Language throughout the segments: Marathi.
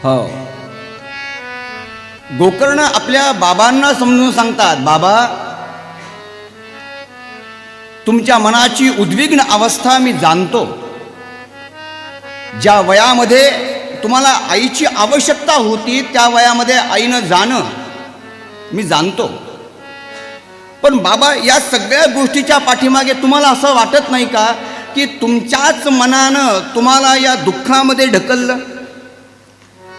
हो, गोकर्ण आपल्या बाबांना समजून सांगतात, बाबा तुमच्या मनाची उद्विग्न अवस्था मी जाणतो. ज्या वयामध्ये तुम्हाला आईची आवश्यकता होती त्या वयामध्ये आईनं जाणं मी जाणतो. पण बाबा या सगळ्या गोष्टीच्या पाठीमागे तुम्हाला असं वाटत नाही का की तुमच्याच मनानं तुम्हाला या दुःखामध्ये ढकललं?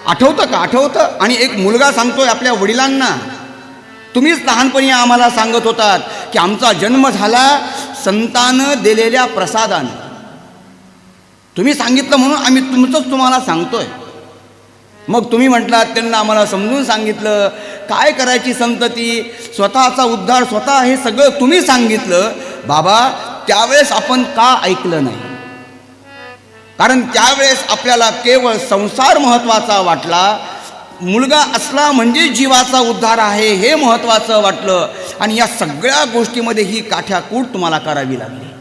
आठवतं का? आठवतं? आणि एक मुलगा सांगतोय आपल्या वडिलांना, तुम्हीच लहानपणी आम्हाला सांगत होतात की आमचा जन्म झाला संतानं दिलेल्या प्रसादानं. तुम्ही सांगितलं म्हणून आम्ही तुमचंच तुम्हाला सांगतोय. मग तुम्ही म्हटलात त्यांना आम्हाला समजून सांगितलं काय करायची संतती, स्वतःचा उद्धार स्वतः, हे सगळं तुम्ही सांगितलं. बाबा त्यावेळेस आपण का ऐकलं नाही? कारण त्यावेळेस आपल्याला केवळ संसार महत्त्वाचा वाटला, मुलगा असला म्हणजे जीवाचा उद्धार आहे हे महत्त्वाचं वाटलं. आणि या सगळ्या गोष्टीमध्ये ही काठ्याकूट तुम्हाला करावी लागली.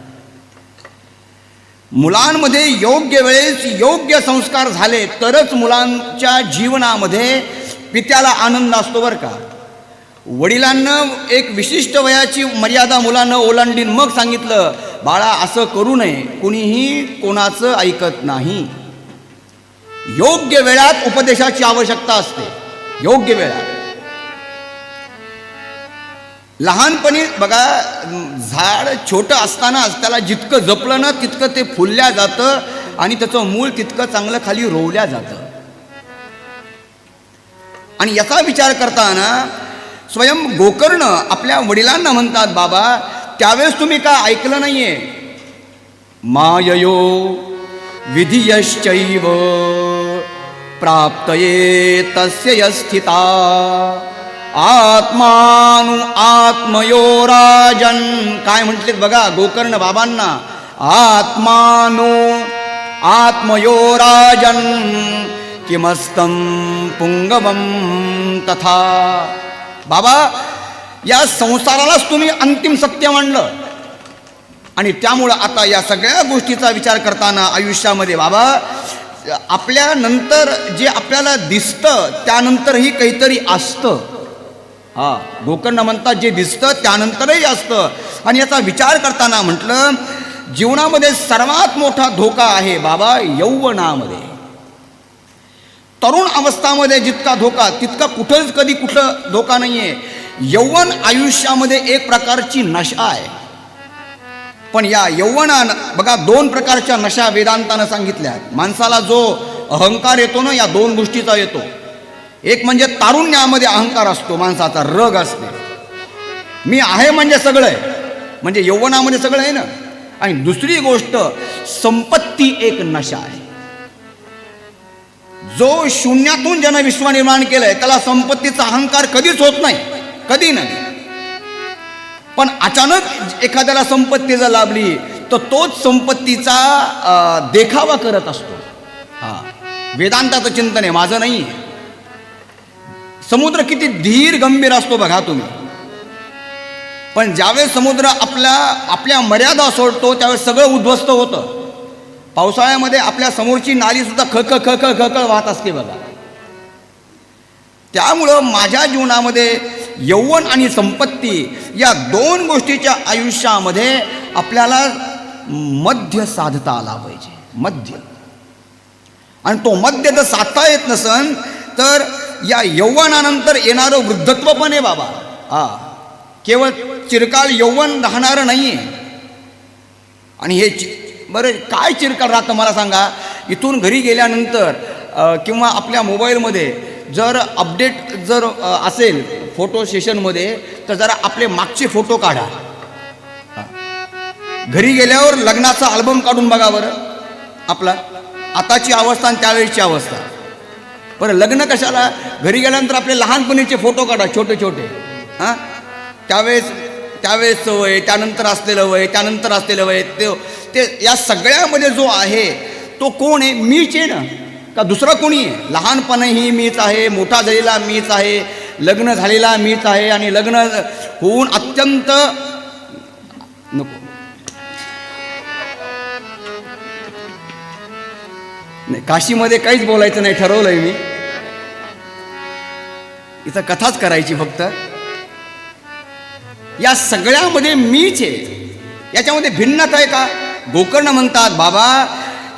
मुलांमध्ये योग्य वेळेस योग्य संस्कार झाले तरच मुलांच्या जीवनामध्ये पित्याला आनंद असतो बरं का. वडिलांना एक विशिष्ट वयाची मर्यादा मुलांना ओलांडीन मग सांगितलं, बाळा असं करू नये, कुणीही कोणाचं ऐकत नाही. योग्य वेळात उपदेशाची आवश्यकता असते, योग्य वेळात. लहानपणी बघा, झाड छोटं असतानाच त्याला जितकं जपलं ना तितकं ते फुलल्या जातं आणि त्याचं मूळ तितकं चांगलं खाली रोवल्या जातं. आणि याचा विचार करताना स्वयं गोकर्ण आपल्या वडिलांना म्हणतात, बाबा त्यावेळेस तुम्ही का ऐकलं नाहीये? माययो विधियश्चैव प्राप्तये तस्य यस्थिता आत्मानु आत्मयो राजन. काय म्हटलेत बघा गोकर्ण बाबांना, आत्मानु आत्मयो राजन किमस्तं पुंगवम तथा. बाबा या संसारालाच तुम्ही अंतिम सत्य मानलं आणि त्यामुळं आता या सगळ्या गोष्टीचा विचार करताना आयुष्यामध्ये बाबा आपल्या नंतर जे आपल्याला दिसतं त्यानंतरही काहीतरी असतं. हा, गोकर्ण म्हणतात जे दिसतं त्यानंतरही असतं. आणि याचा विचार करताना म्हटलं जीवनामध्ये सर्वात मोठा धोका आहे बाबा यौवनामध्ये. तरुण अवस्थामध्ये जितका धोका तितका कुठंच कधी कुठं धोका नाही आहे. यौवन आयुष्यामध्ये एक प्रकारची नशा आहे. पण या यौवनानं बघा दोन प्रकारच्या नशा वेदांतानं सांगितल्या. माणसाला जो अहंकार येतो ना या दोन गोष्टीचा येतो. एक म्हणजे तारुण्यामध्ये अहंकार असतो, माणसाचा रग असते, मी आहे म्हणजे सगळं आहे, म्हणजे यौवनामध्ये सगळं आहे ना. आणि दुसरी गोष्ट संपत्ती एक नशा आहे. जो शून्यातून ज्यानं विश्व निर्माण केलंय त्याला संपत्तीचा अहंकार कधीच होत नाही, कधी नाही. पण अचानक एखाद्याला संपत्ती जर लाभली तर तोच संपत्तीचा देखावा करत असतो. हा, वेदांताचं चिंतन आहे, माझं नाही. समुद्र किती धीर गंभीर असतो बघा तुम्ही, पण ज्यावेळेस समुद्र आपल्या मर्यादा सोडतो त्यावेळेस सगळं उद्ध्वस्त होतं. पावसाळ्यामध्ये आपल्या समोरची नाली सुद्धा खळखळ वाहत असते बघा. त्यामुळं माझ्या जीवनामध्ये यौवन आणि संपत्ती या दोन गोष्टीच्या आयुष्यामध्ये आपल्याला मध्य साधता आला पाहिजे, मध्य. आणि तो मध्य जर साधता येत नसन तर या यौवनानंतर येणारं वृद्धत्व पण आहे बाबा. हा, केवळ चिरकाल यौवन राहणारं नाही आहे. आणि हे बरं काय चिरकाल राहतं मला सांगा. इथून घरी गेल्यानंतर किंवा आपल्या मोबाईलमध्ये जर अपडेट जर असेल फोटो सेशनमध्ये तर जरा आपले मागचे फोटो काढा. घरी गेल्यावर लग्नाचा अल्बम काढून बघा बरं, आपला आताची अवस्था आणि त्यावेळेची अवस्था. बरं लग्न कशाला, घरी गेल्यानंतर आपले लहानपणीचे फोटो काढा छोटे छोटे. हां, त्यावेळेसचं वय, त्यानंतर असलेलं वय, त्यानंतर असलेलं वय, ते या सगळ्यामध्ये जो आहे तो कोण आहे? मीच आहे ना, का दुसरं कोणी आहे? लहानपणही मीच आहे, मोठा झालेला मीच आहे, लग्न झालेला मीच आहे आणि लग्न होऊन अत्यंत नको नाही, काशीमध्ये काहीच बोलायचं नाही ठरवलंय मी. इथं कथाच करायची फक्त. या सगळ्यामध्ये मीच आहे, याच्यामध्ये भिन्नता आहे का? गोकर्ण म्हणतात बाबा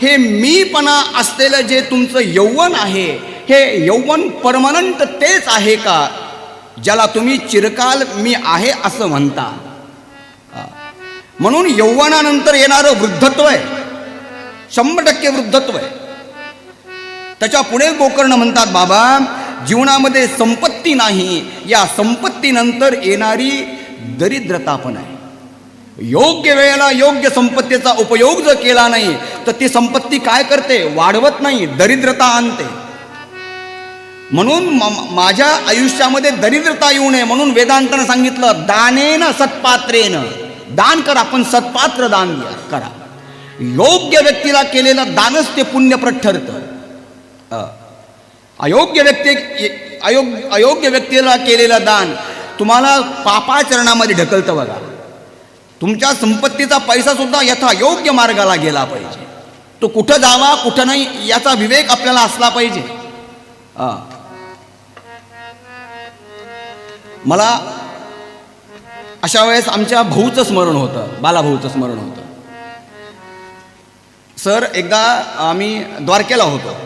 हे मीपणा असलेलं जे तुमचं यौवन आहे, हे यौवन परमनंट तेच आहे का ज्याला तुम्ही चिरकाल मी आहे असं म्हणता? म्हणून यौवनानंतर येणारं वृद्धत्व आहे, 100% वृद्धत्व आहे. त्याच्या पुढे गोकर्ण म्हणतात बाबा जीवनामध्ये संपत्ती नाही, या संपत्तीनंतर येणारी दरिद्रता पण आहे. योग्य वेळेला योग्य संपत्तीचा उपयोग जर केला नाही तर ती संपत्ती काय करते? वाढवत नाही, दरिद्रता आणते. म्हणून माझ्या आयुष्यामध्ये दरिद्रता येऊ नये म्हणून वेदांतानं सांगितलं दानेन सत्पात्रेन, दान करा पण सत्पात्र दान करा. योग्य व्यक्तीला केलेलं दानच ते पुण्यप्रद ठरतं. अयोग्य व्यक्तीला केलेलं दान तुम्हाला पापाचरणामध्ये ढकलतं. बघा, तुमच्या संपत्तीचा पैसा सुद्धा यथायोग्य मार्गाला गेला पाहिजे. तो कुठं जावा कुठं नाही याचा विवेक आपल्याला असला पाहिजे. मला अशा वेळेस आमच्या भाऊचं स्मरण होतं, बालाभाऊचं स्मरण होतं. सर एकदा आम्ही द्वारकेला होतो.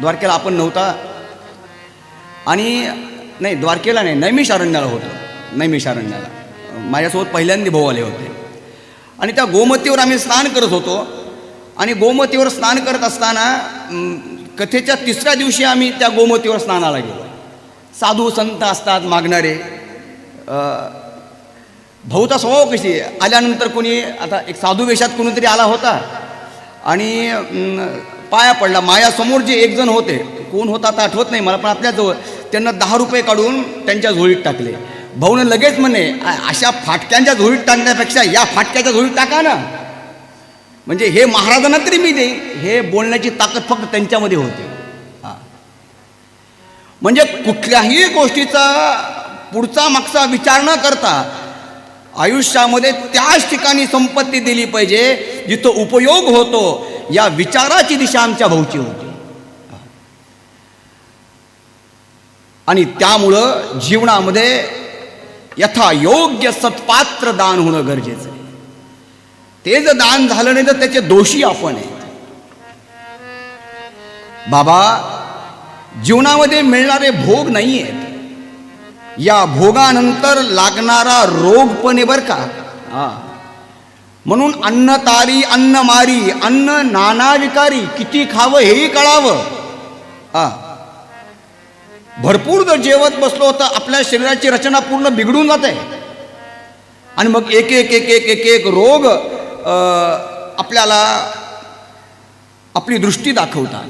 द्वारकेला आपण नव्हता आणि नाही द्वारकेला नाही, नैमिषारण्याला होतो. नैमिषारण्याला माझ्यासोबत पहिल्यांदा भाऊ आले होते आणि त्या गोमतीवर आम्ही स्नान करत होतो. आणि गोमतीवर स्नान करत असताना कथेच्या 3ऱ्या दिवशी आम्ही त्या गोमतीवर स्नानाला गेलो. साधू संत असतात मागणारे. भाऊचा स्वभाव कशी आल्यानंतर कोणी आता एक साधू वेशात कोणीतरी आला होता आणि पाया पडला. माझ्यासमोर जे एक जण होते, कोण होता आता आठवत नाही मला, पण आपल्याजवळ त्यांना 10 रुपये काढून त्यांच्या झोळीत टाकले. भाऊनं लगेच म्हणे अशा फाटक्यांच्या झोळीत टाकण्यापेक्षा या फाटक्याच्या झोळीत टाका ना, म्हणजे हे महाराजांना तरी मी देईन. हे बोलण्याची ताकद फक्त त्यांच्यामध्ये होती. म्हणजे कुठल्याही गोष्टीचा पुढचा मागचा विचार न करता आयुष्यामध्ये त्याच ठिकाणी संपत्ती दिली पाहिजे जिथं उपयोग होतो, या विचाराची दिशा आमच्या भाऊची होती. आणि त्यामुळं जीवनामध्ये यथायोग्य सत्पात्र दान होणं गरजेचं आहे. ते जर दान झालं नाही तर त्याचे दोषी आपण आहेत. बाबा जीवनामध्ये मिळणारे भोग नाही आहेत, या भोगानंतर लागणारा रोग पण आहे बरं का. म्हणून अन्न तारी अन्न मारी, अन्न नाना विकारी, किती खावं हेही कळावं. भरपूर जर जेवत बसलो तर आपल्या शरीराची रचना पूर्ण बिघडून जाते आणि मग एक एक एक एक एक एक रोग आपल्याला आपली दृष्टी दाखवतात.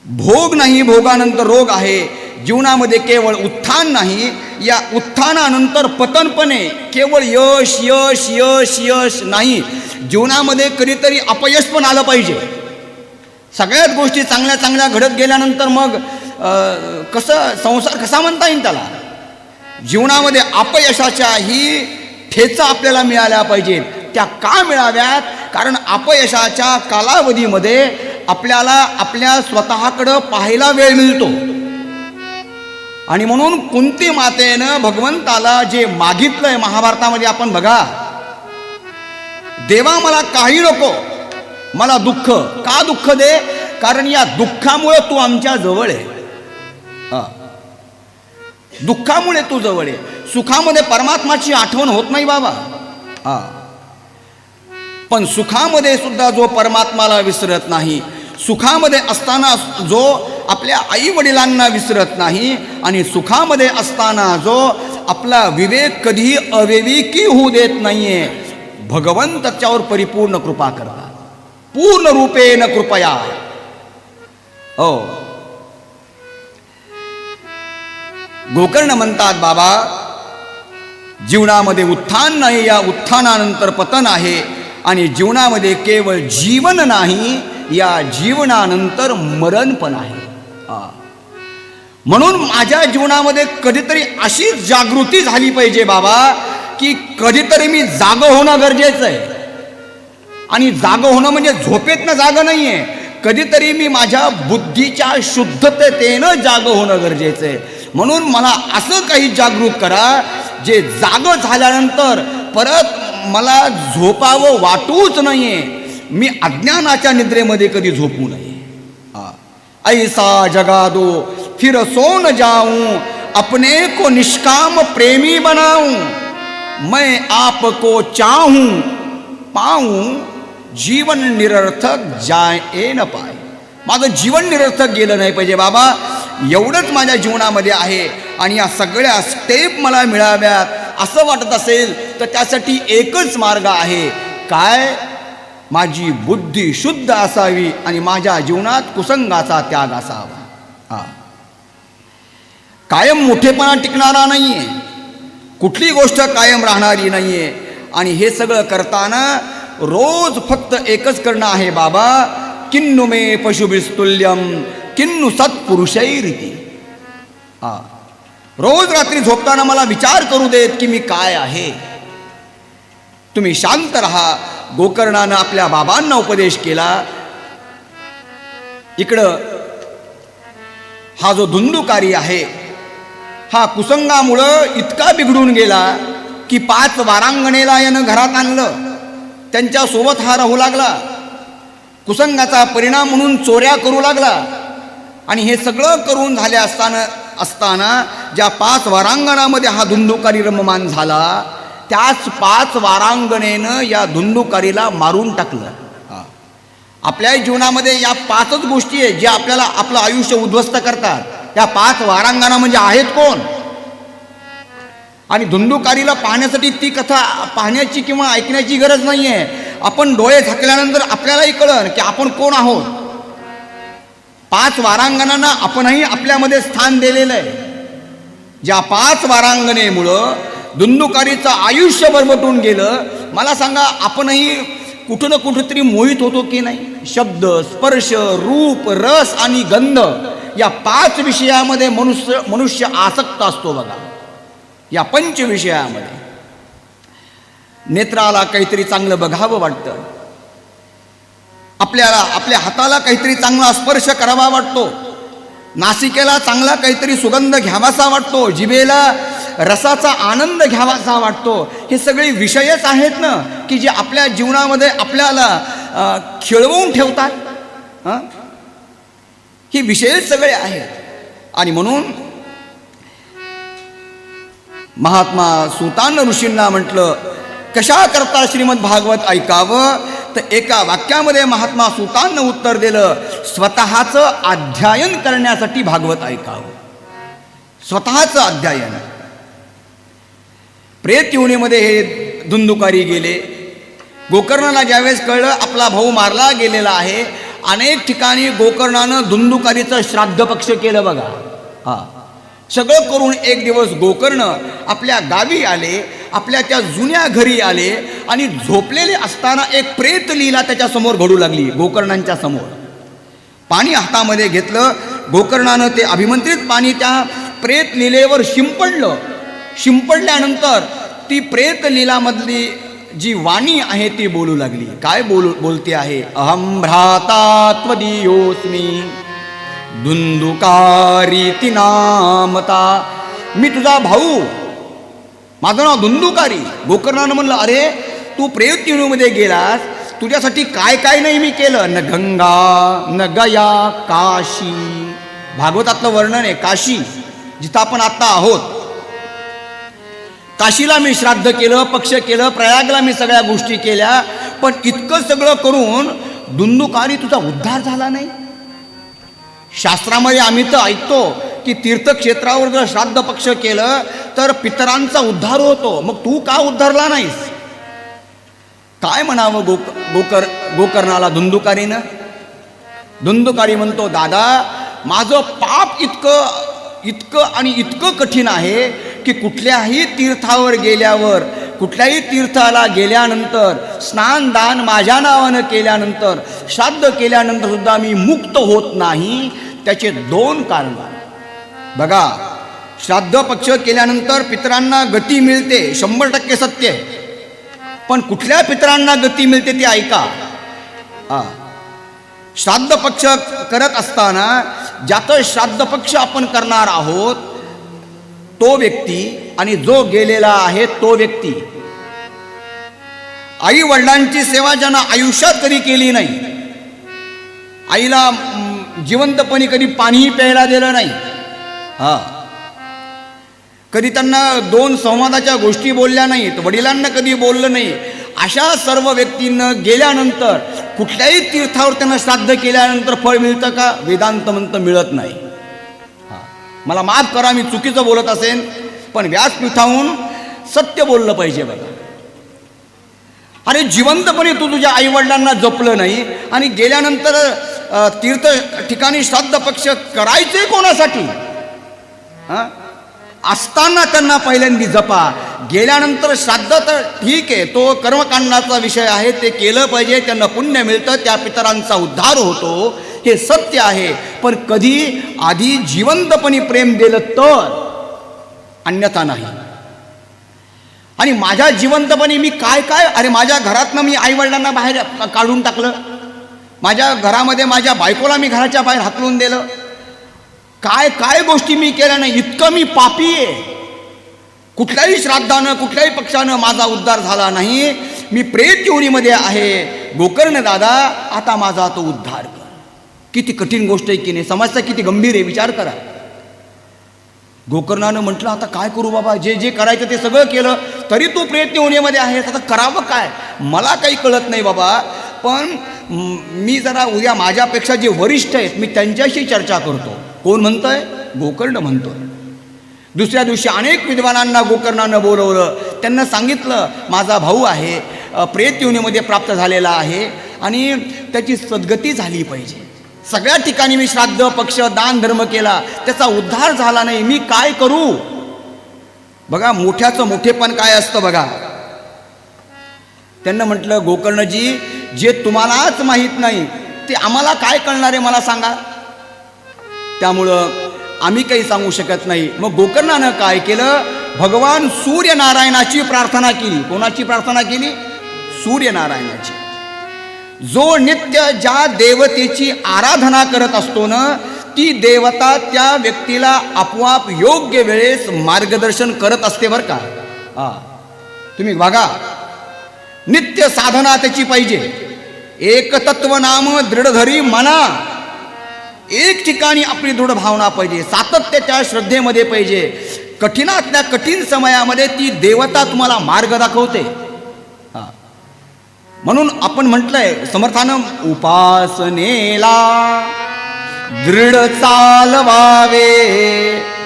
भोग नाही, भोगानंतर रोग आहे. जीवनामध्ये केवळ उत्थान नाही, या उत्थानानंतर पतन पण आहे. केवळ यश यश यश यश नाही, जीवनामध्ये कधीतरी अपयश पण आलं पाहिजे. सगळ्याच गोष्टी चांगल्या चांगल्या घडत गेल्यानंतर मग कसं संसार कसा म्हणता येईल त्याला. जीवनामध्ये अपयशाच्याही ठेचा आपल्याला मिळाल्या पाहिजेत. त्या का मिळाव्यात? कारण अपयशाच्या कालावधीमध्ये आपल्याला आपल्या स्वतःकडं पाहायला वेळ मिळतो. आणि म्हणून कुंती मातेनं भगवंताला जे मागितलंय महाभारतामध्ये आपण बघा, देवा मला काही नको, मला दुःख. का दुःख दे? कारण या दुःखामुळे तू आमच्या जवळ आहे. दुःखामुळे तू जवळ आहे. सुखामध्ये परमात्माची आठवण होत नाही बाबा. पण सुखामध्ये सुद्धा जो परमात्माला विसरत नाही, सुखामध्ये असताना जो आपल्या आई वडिलांना विसरत नाही, आणि सुखामध्ये असताना जो आपला विवेक कधीही अविवेकी होऊ देत नाहीये, भगवंत त्याच्यावर परिपूर्ण कृपा करतात. पूर्ण रूपेण कृपया. हो, गोकर्ण म्हणतात बाबा जीवनामध्ये उत्थान नाही, या उत्थानानंतर पतन आहे. आणि जीवनामध्ये केवळ जीवन नाही, या जीवनानंतर मरण पण आहे. म्हणून माझ्या जीवनामध्ये कधीतरी अशी जागृती झाली पाहिजे बाबा की कधीतरी मी जागं होणं गरजेचं आहे. आणि जागं होणं म्हणजे झोपेतनं जागं नाही आहे, कधीतरी मी माझ्या बुद्धीच्या शुद्धतेनं जाग होणं गरजेचं आहे. म्हणून मला असं काही जागृत करा जे जाग झाल्यानंतर परत मला झोपावं वाटूच नाहीये. मी अज्ञानाच्या निद्रेमध्ये कधी झोपू नये. ऐसा जगा दो फिर सो न जाऊं, अपने को निष्काम प्रेमी बनाऊं, मैं आपको चाहूं पाऊं, जीवन निरर्थक जाए न पाए. माझं जीवन निरर्थक गेलं नाही पाहिजे बाबा, एवढंच माझ्या जीवनामध्ये आहे. आणि या सगळ्या स्टेप मला मिळाव्यात असं वाटत असेल तर त्यासाठी एकच मार्ग आहे. काय? माझी बुद्धी शुद्ध असावी आणि माझ्या जीवनात कुसंगाचा त्याग असावा. कायम मोठेपणा टिकणारा नाहीये, कुठली गोष्ट कायम राहणारी नाहीये. आणि हे सगळं करताना रोज फक्त एकच करणं आहे बाबा, किन्नु मे पशुभिस्तुल्यम किन्नु सत्पुरुषैरिती. रोज रात्री झोपताना मला विचार करू देत की मी काय आहे. तुम्ही शांत राहा. गोकर्णानं आपल्या बाबांना उपदेश केला. इकडं हा जो धुंदुकारी आहे हा कुसंगामुळं इतका बिघडून गेला की 5 वारांगणेला यानं घरात आणलं. त्यांच्यासोबत हा राहू लागला. कुसंगाचा परिणाम म्हणून चोऱ्या करू लागला. आणि हे सगळं करून झाले असताना ज्या 5 वारांगणामध्ये हा धुंदुकारी रममान झाला त्याच 5 वारांगणेनं या धुंदुकारीला मारून टाकलं. आपल्या जीवनामध्ये या 5च गोष्टी आहेत ज्या आपल्याला आपलं आयुष्य उद्ध्वस्त करतात. या 5 वारांगणा म्हणजे आहेत कोण? आणि धुंदुकारीला पाहण्यासाठी ती कथा पाहण्याची किंवा ऐकण्याची गरज नाही आहे. आपण डोळे झाकल्यानंतर आपल्यालाही कळलं की आपण कोण आहोत. 5 वारांगणांना आपणही आपल्यामध्ये स्थान दिलेलं आहे. ज्या 5 वारांगणेमुळं धुंदुकारीचं आयुष्य बरबटून गेलं. मला सांगा, आपणही कुठं ना कुठंतरी मोहित होतो की नाही? शब्द, स्पर्श, रूप, रस आणि गंध या 5 विषयामध्ये मनुष्य आसक्त असतो बघा. या 5 विषयामध्ये नेत्राला काहीतरी चांगलं बघावं वाटतं, आपल्याला आपल्या हाताला काहीतरी चांगला स्पर्श करावा वाटतो, नासिकेला चांगला काहीतरी सुगंध घ्यावासा वाटतो, जिभेला रसाचा आनंद घ्यावासा वाटतो. हे सगळे विषयच आहेत ना की जे आपल्या जीवनामध्ये आपल्याला खिळवून ठेवतात. हे विषयच सगळे आहेत. आणि म्हणून महात्मा सुतान ऋषींना म्हटलं, कशा करता श्रीमद भागवत ऐकावं? तर एका वाक्यामध्ये महात्मा सुतांना उत्तर दिलं, स्वतःचं अध्ययन करण्यासाठी भागवत ऐकावं. स्वतःचं अध्ययन. प्रेत योनीमध्ये हे धुंदुकारी गेले. गोकर्णाला ज्यावेळेस कळलं आपला भाऊ मारला गेलेला आहे, अनेक ठिकाणी गोकर्णानं धुंदुकारीचं श्राद्ध पक्ष केलं बघा. सगळं करून एक दिवस गोकर्ण आपल्या गावी आले, आपल्या त्या जुन्या घरी आले आणि झोपलेले असताना एक प्रेत लीला त्याच्यासमोर घडू लागली. गोकर्णांच्या समोर पाणी हातामध्ये घेतलं. गोकर्णानं ते अभिमंत्रित पाणी त्या प्रेत लीलेवर शिंपडलं. शिंपडल्यानंतर ती प्रेत लीलामधली जी वाणी आहे ती बोलू लागली. काय बोलते आहे? अहम भ्राता त्वदीयोस्मी धुंदुकारी नामता. मी तुझा भाऊ, माझं नाव धुंदुकारी. गोकर्णानं म्हणलं, अरे तू प्रेत योनीमध्ये गेलास, तुझ्यासाठी काय काय नाही मी केलं. न गंगा न गया काशी. भागवतातलं वर्णन आहे काशी, जिथं आपण आत्ता आहोत. काशीला मी श्राद्ध केलं, पक्ष केलं, प्रयागला मी सगळ्या गोष्टी केल्या, पण इतकं सगळं करून धुंदुकारी तुझा उद्धार झाला नाही. शास्त्रामध्ये आम्ही तर ऐकतो की तीर्थक्षेत्रावर जर श्राद्ध पक्ष केलं तर पितरांचा उद्धार होतो. मग तू का उद्धारला नाहीस? काय म्हणावं गोकर्णाला धुंदुकारीनं? धुंदुकारी म्हणतो, दादा माझं पाप इतकं आणि इतकं कठीण आहे की कुठल्याही तीर्थावर गेल्यावर, कुठल्याही तीर्थाला गेल्यानंतर, स्नानदान माझ्या नावानं केल्यानंतर, श्राद्ध केल्यानंतर सुद्धा मी मुक्त होत नाही. त्याचे 2 कारण बघा. श्राद्ध पक्ष केल्यानंतर पितरांना गती मिळते, 100% सत्य आहे. पण कुठल्या पितरांना गती मिळते ते ऐका. श्राद्ध पक्ष करत असताना ज्याचं श्राद्ध पक्ष आपण करणार आहोत तो व्यक्ती आणि जो गेलेला आहे तो व्यक्ती, आई वडिलांची सेवा ज्यानं आयुष्यात कधी केली नाही, आईला जिवंतपणी कधी पाणीही प्यायला दिलं नाही, कधी त्यांना दोन संवादाच्या गोष्टी बोलल्या नाहीत, वडिलांना कधी बोललं नाही, अशा सर्व व्यक्तींना गेल्यानंतर कुठल्याही तीर्थावर त्यांना श्राद्ध केल्यानंतर फळ मिळतं का? वेदांत म्हणतं मिळत नाही. मला माफ करा मी चुकीचं बोलत असेन, पण व्यासपीठाहून सत्य बोललं पाहिजे बघा. अरे जिवंतपणे तू तुझ्या आईवडिलांना जपलं नाही आणि गेल्यानंतर तीर्थ ठिकाणी श्राद्ध पक्ष करायचे कोणासाठी? असताना त्यांना पहिल्यांदा जपा, गेल्यानंतर श्राद्ध तर ठीक आहे, तो कर्मकांडाचा विषय आहे, ते केलं पाहिजे, त्यांना पुण्य मिळतं, त्या पितरांचा उद्धार होतो, हे सत्य आहे. पण कधी आधी जिवंतपणी प्रेम दिलं तर, अन्यथा नाही. आणि माझ्या जिवंतपणी मी काय काय, अरे माझ्या घरातनं मी आईवडिलांना बाहेर काढून टाकलं, माझ्या घरामध्ये माझ्या बायकोला मी घराच्या बाहेर हाकलून दिलं, काय काय गोष्टी मी केल्या नाही, इतकं मी पापी आहे. कुठल्याही श्राद्धानं कुठल्याही पक्षानं माझा उद्धार झाला नाही, मी प्रेत योनीमध्ये आहे. गोकर्ण दादा आता माझा तो उद्धार कर. किती कठीण गोष्ट आहे की नाही, समस्या किती गंभीर आहे, विचार करा. गोकर्णानं म्हटलं आता काय करू बाबा, जे जे करायचं ते सगळं केलं, तरी तू प्रेत योनीमध्ये आहेस, आता करावं काय? मला काही कळत नाही बाबा, पण मी जरा उद्या माझ्यापेक्षा जे वरिष्ठ आहेत मी त्यांच्याशी चर्चा करतो. कोण म्हणतंय? गोकर्ण म्हणतोय. दुसऱ्या दिवशी अनेक विद्वानांना गोकर्णानं बोलवलं, त्यांना सांगितलं माझा भाऊ आहे, प्रेत योनीमध्ये प्राप्त झालेला आहे आणि त्याची सद्गती झाली पाहिजे. सगळ्या ठिकाणी मी श्राद्ध पक्ष दान धर्म केला, त्याचा उद्धार झाला नाही, मी काय करू? बघा मोठ्याचं मोठेपण काय असतं बघा. त्यांना म्हटलं गोकर्णजी, जे तुम्हालाच माहीत नाही ते आम्हाला काय कळणार आहे मला सांगा, त्यामुळं आम्ही काही सांगू शकत नाही. मग गोकर्णानं काय केलं? भगवान सूर्यनारायणाची प्रार्थना केली. कोणाची प्रार्थना केली? सूर्यनारायणाची. जो नित्य ज्या देवतेची आराधना करत असतो ना, ती देवता त्या व्यक्तीला आपोआप योग्य वेळेस मार्गदर्शन करत असते बरं का. तुम्ही बघा, नित्य साधना त्याची पाहिजे. एकतत्व नाम दृढधरी मना, एक ठिकाणी आपली दृढ भावना पाहिजे, सातत्य त्या श्रद्धेमध्ये पाहिजे. कठीणातल्या कठीण समयामध्ये ती देवता तुम्हाला मार्ग दाखवते. म्हणून आपण म्हटलंय समर्थानं, उपासनेला दृढ चालवावे.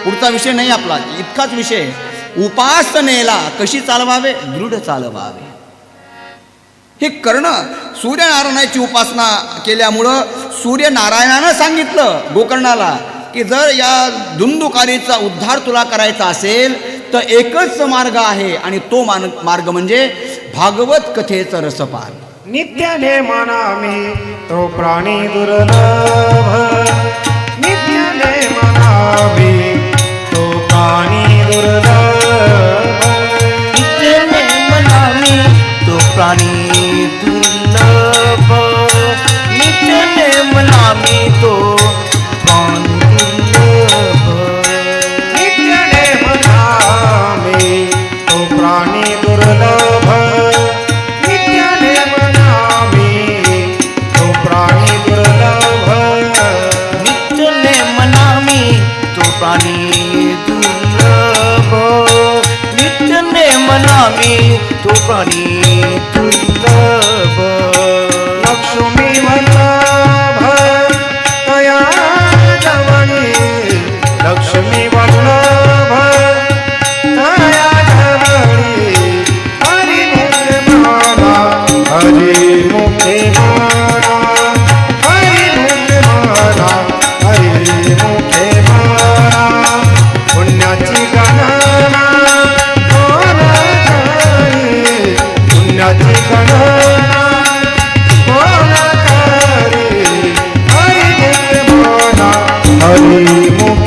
पुढचा विषय नाही आपला, इतकाच विषय. उपासनेला कशी चालवावे? दृढ चालवावे. हे करणं, सूर्यनारायणाची उपासना केल्यामुळं सूर्यनारायणानं सांगितलं गोकर्णाला की जर या धुंदुकारीचा उद्धार तुला करायचा असेल तर एकच मार्ग आहे, आणि तो मार्ग म्हणजे भागवत कथेचं रसपान. नित्याने मनामी तो प्राणी दुर्लभ, नित्याने मनामी तो प्राणी दुर्लभ, नित्याने मनामी तो प्राणी दुर्लभ, नित्याने मनामी तो प्राणी दुर्लभ, नित्याने मनामी तो प्राणी दुर्लभ, नित्याने मनामी तो प्राणी दुर्लभ, नित्याने मनामी तो प्राणी दुर्लभ, नित्याने मनामी तो प्राणी दुर्लभ. लक्ष्मी वल्लभ तया जवळी, लक्ष्मी वल्लभ तया जवळी, हरी मुखे माना, हरी मुखे माना, हरी मुखे माना, हरी मुखे माना, पुण्याची गणना कोण करी, पुण्याची गणना कोण करी, हरी मुखे माना, हरी मुखे